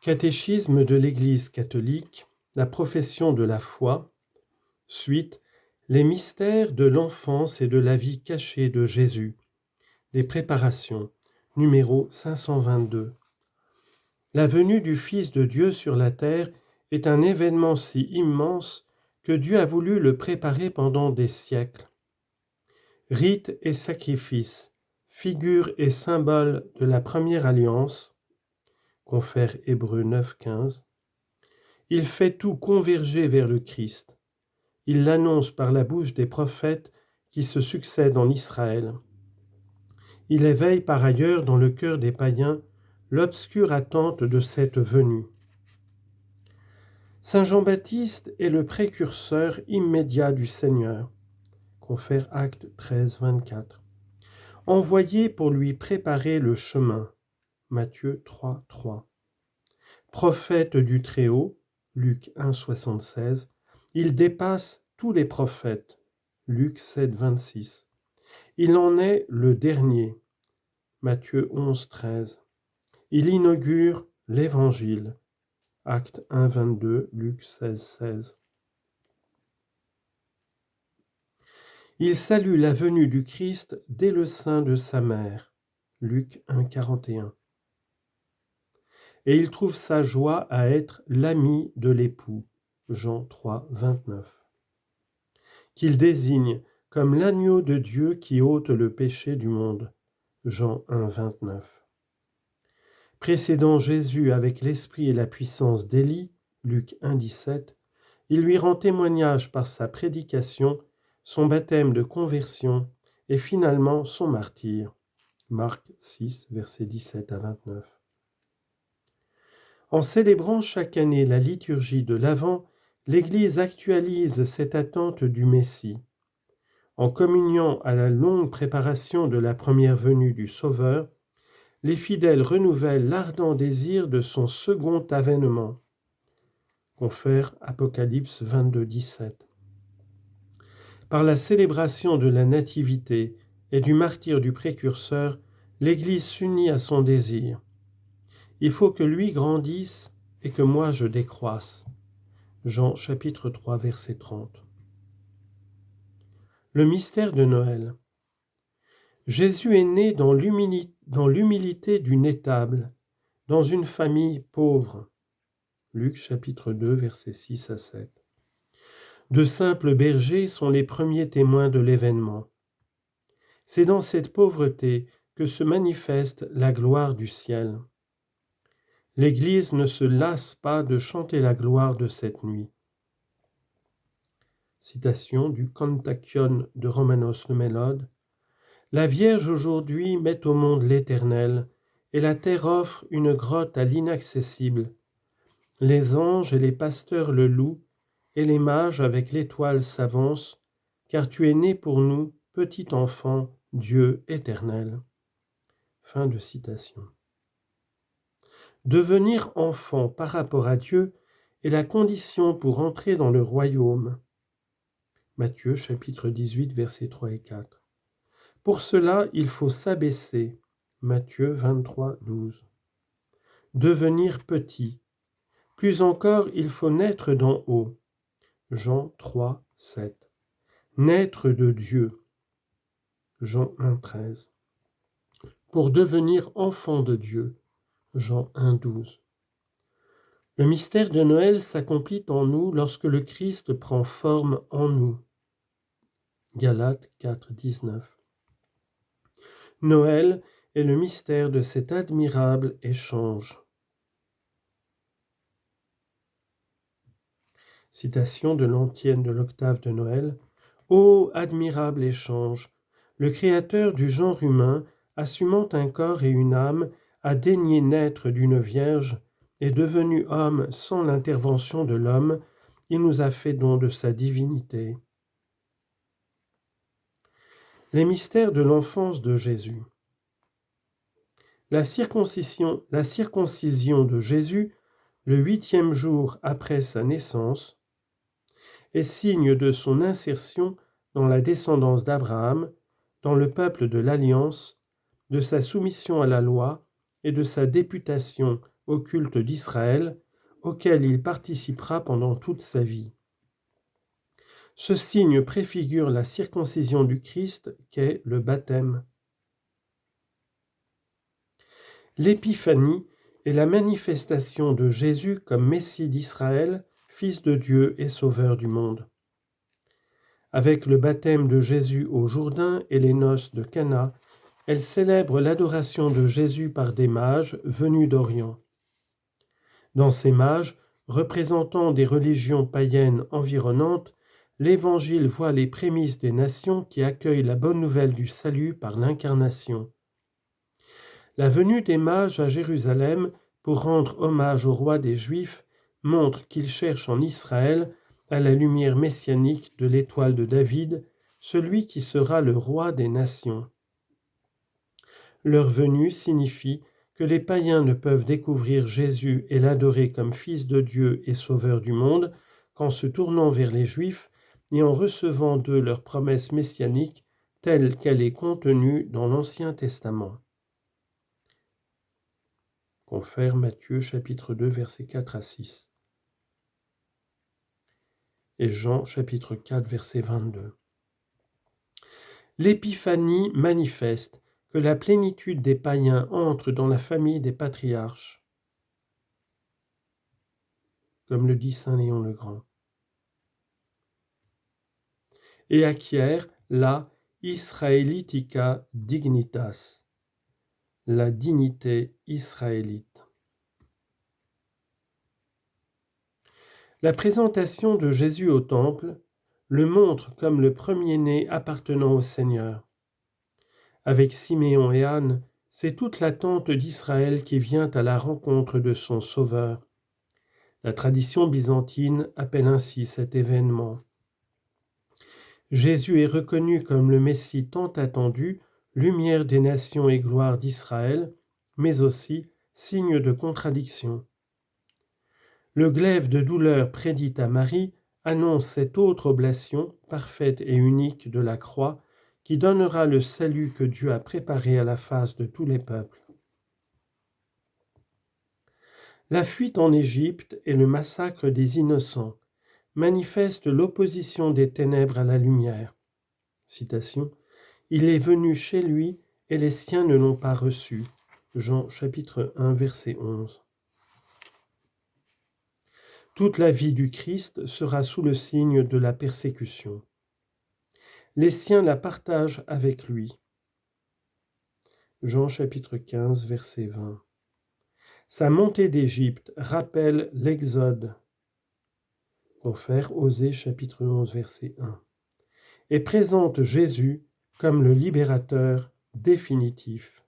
Catéchisme de l'Église catholique, la profession de la foi, suite, les mystères de l'enfance et de la vie cachée de Jésus, les préparations, numéro 522. La venue du Fils de Dieu sur la terre est un événement si immense que Dieu a voulu le préparer pendant des siècles. Rites et sacrifices, figures et symboles de la première alliance, confère Hébreux 9,15, il fait tout converger vers le Christ. Il l'annonce par la bouche des prophètes qui se succèdent en Israël. Il éveille par ailleurs dans le cœur des païens l'obscure attente de cette venue. Saint Jean-Baptiste est le précurseur immédiat du Seigneur, confère Actes 13, 24, envoyé pour lui préparer le chemin, Matthieu 3, 3. Prophète du Très-Haut, Luc 1, 76, il dépasse tous les prophètes, Luc 7, 26. Il en est le dernier, Matthieu 11, 13. Il inaugure l'Évangile, Actes 1, 22, Luc 16, 16. Il salue la venue du Christ dès le sein de sa mère, Luc 1, 41. Et il trouve sa joie à être l'ami de l'époux, Jean 3, 29. Qu'il désigne comme l'agneau de Dieu qui ôte le péché du monde, Jean 1, 29. Précédant Jésus avec l'esprit et la puissance d'Élie, Luc 1, 17, il lui rend témoignage par sa prédication, son baptême de conversion et finalement son martyre, Marc 6, versets 17 à 29. En célébrant chaque année la liturgie de l'Avent, l'Église actualise cette attente du Messie. En communiant à la longue préparation de la première venue du Sauveur, les fidèles renouvellent l'ardent désir de son second avènement. Confère Apocalypse 22, 17. Par la célébration de la Nativité et du martyre du précurseur, l'Église s'unit à son désir. Il faut que lui grandisse et que moi je décroisse. Jean chapitre 3, verset 30. Le mystère de Noël. Jésus est né dans l'humilité d'une étable, dans une famille pauvre. Luc chapitre 2, versets 6 à 7. De simples bergers sont les premiers témoins de l'événement. C'est dans cette pauvreté que se manifeste la gloire du ciel. L'Église ne se lasse pas de chanter la gloire de cette nuit. Citation du Kontakion de Romanos le Mélode. La Vierge aujourd'hui met au monde l'Éternel, et la terre offre une grotte à l'inaccessible. Les anges et les pasteurs le louent, et les mages avec l'étoile s'avancent, car tu es né pour nous, petit enfant, Dieu éternel. Fin de citation. Devenir enfant par rapport à Dieu est la condition pour entrer dans le royaume. Matthieu chapitre 18, versets 3 et 4. Pour cela, il faut s'abaisser. Matthieu 23, 12. Devenir petit. Plus encore, il faut naître d'en haut. Jean 3, 7. Naître de Dieu. Jean 1, 13. Pour devenir enfant de Dieu. Jean 1, 12. Le mystère de Noël s'accomplit en nous lorsque le Christ prend forme en nous. Galates 4, 19. Noël est le mystère de cet admirable échange. Citation de l'antienne de l'octave de Noël. Ô admirable échange! Le Créateur du genre humain, assumant un corps et une âme, a daigné naître d'une vierge, et devenu homme sans l'intervention de l'homme, il nous a fait don de sa divinité. Les mystères de l'enfance de Jésus. La circoncision de Jésus, le 8e jour après sa naissance, est signe de son insertion dans la descendance d'Abraham, dans le peuple de l'Alliance, de sa soumission à la loi et de sa députation au culte d'Israël, auquel il participera pendant toute sa vie. Ce signe préfigure la circoncision du Christ qu'est le baptême. L'épiphanie est la manifestation de Jésus comme Messie d'Israël, Fils de Dieu et Sauveur du monde. Avec le baptême de Jésus au Jourdain et les noces de Cana, elle célèbre l'adoration de Jésus par des mages venus d'Orient. Dans ces mages, représentant des religions païennes environnantes, l'Évangile voit les prémices des nations qui accueillent la bonne nouvelle du salut par l'incarnation. La venue des mages à Jérusalem pour rendre hommage au roi des Juifs montre qu'ils cherchent en Israël, à la lumière messianique de l'étoile de David, celui qui sera le roi des nations. Leur venue signifie que les païens ne peuvent découvrir Jésus et l'adorer comme Fils de Dieu et Sauveur du monde qu'en se tournant vers les Juifs et en recevant d'eux leur promesse messianique telle qu'elle est contenue dans l'Ancien Testament. Confère Matthieu chapitre 2 versets 4 à 6 et Jean chapitre 4 verset 22. L'épiphanie manifeste que la plénitude des païens entre dans la famille des patriarches, comme le dit saint Léon le Grand, et acquiert la Israelitica dignitas, la dignité israélite. La présentation de Jésus au temple le montre comme le premier-né appartenant au Seigneur. Avec Siméon et Anne, c'est toute l'attente d'Israël qui vient à la rencontre de son Sauveur. La tradition byzantine appelle ainsi cet événement. Jésus est reconnu comme le Messie tant attendu, lumière des nations et gloire d'Israël, mais aussi signe de contradiction. Le glaive de douleur prédit à Marie annonce cette autre oblation, parfaite et unique de la croix, qui donnera le salut que Dieu a préparé à la face de tous les peuples. La fuite en Égypte et le massacre des innocents manifestent l'opposition des ténèbres à la lumière. Citation. Il est venu chez lui et les siens ne l'ont pas reçu. Jean chapitre 1 verset 11. Toute la vie du Christ sera sous le signe de la persécution. Les siens la partagent avec lui. Jean chapitre 15 verset 20. Sa montée d'Égypte rappelle l'Exode. Confère Osée chapitre 11 verset 1. Et présente Jésus comme le libérateur définitif.